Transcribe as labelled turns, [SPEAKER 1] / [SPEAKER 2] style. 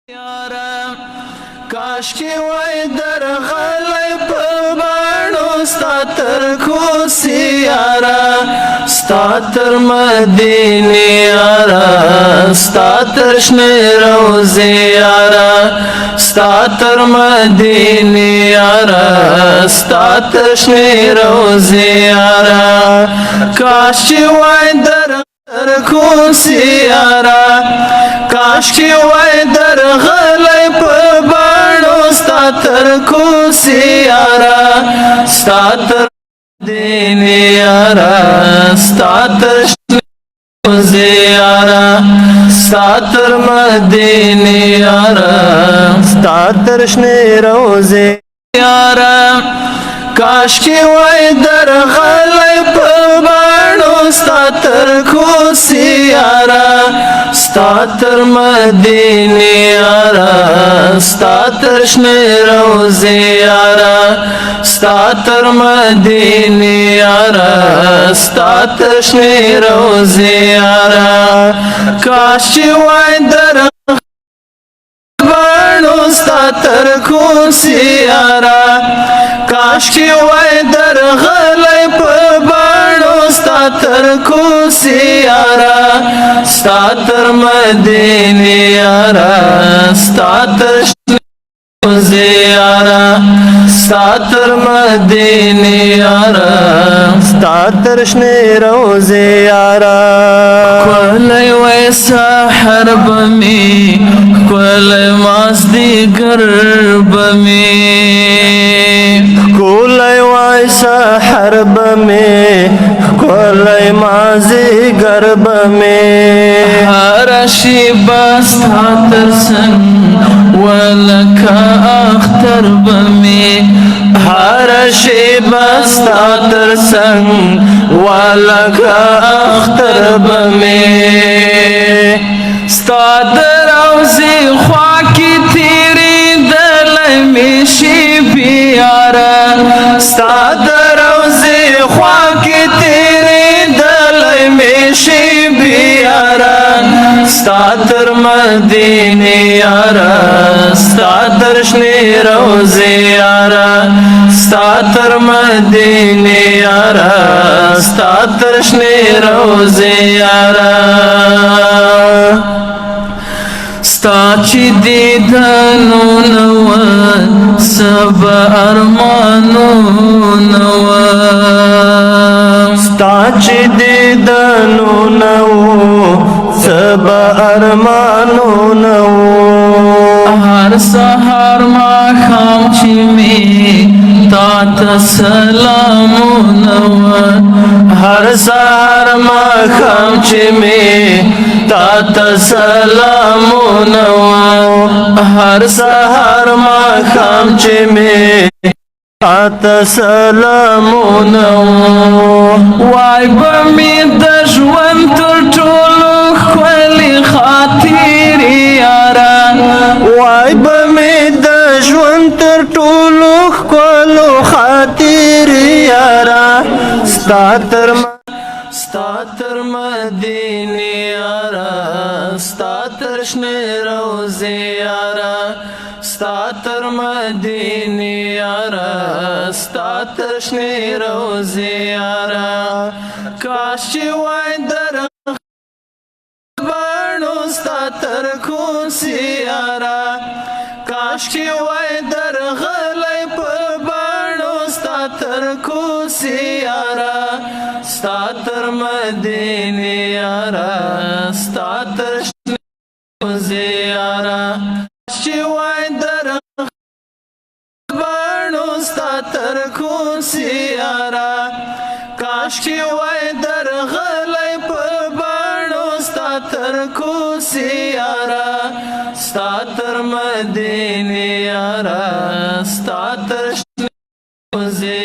[SPEAKER 1] یارا کاش کی وای درغلی په باڼو ستا تر کوڅې یارا ستا تر مدینې یارا ستا تر شنې روضې یارا ستا تر مدینې یارا ستا تر شنې روضې یارا کاش کی وای در کوڅې یارا کاش کی وای درغلی په باڼو ستا تر کوڅې یارا ستا تر مدینې یارا ستا تر شنې روضې یارا ستا تر مدینې یارا ستا تر شنې روضې یارا کاش کی وای درغلی په باڼو ستا تر کوڅې یارا ستا تر مدینې یارا ستا تر شنې روضې یارا ستا تر مدینې یارا ستا تر شنې روضې یارا کاش چې وای درغلی باڼو ستا تر کوڅې یارا کاش کی وای درغلی په باڼو ستا تر کوڅې یارا ستا تر مدینې یارا ستا تر شنې روضې یارا ستا تر مدینې یارا ستا تر شنې روضې یارا ښکلی وای سحر به مې ښکلی مازدیګر به مې ښکلی وای سحر به مې ښکلی مازدیګر به مې هره شیبه ستا تر څنګ ولکه اختر به مې هره شیبه ستا تر څنګ ولکه اختر به مې ستا د روضې خوا کې تېرېدلی مې شیبې یاره ستا د روضې خوا کې تېرېدلی مې شیبې یاره ستا تر مدینې یاره ستا تر شنې روضې یاره ستا تر مدینې یاره ستا تر شنې روضې یاره ستا چې دیدنونه وه څه به ارمانونه وه ستا چې دیدنونه وه څه به ارمانونه وه هر سهار ماښام چې مې تا ته سلامونه وه هر سهار ماښام چې مې تا ته سلامونه وه هر سهار ماښام چې مې تا ته سلامونه وه وای به مې د ژوند تر ټولو ښکلې خاطرې یاره وای به مې د ژوند تر ټولو ښکلو خاطرې یاره ستا تر مدینې یاره ستا تر شنې روضې یاره ستا تر مدینې یاره ستا تر شنې روضې یاره کاش چې وای درغلی باڼو ستا تر کوڅې یاره کاش کې وای درغلی په باڼو ستا تر کوڅې یاره ستا تر مدینې یاره ستا تر شنې روضې یاره کاش چې وای درغلی باڼو ستا تر کوڅې یاره کاش کې وای درغلی په باڼو ستا تر کوڅې یاره ستا تر مدینې یاره ستا تر شنې روضې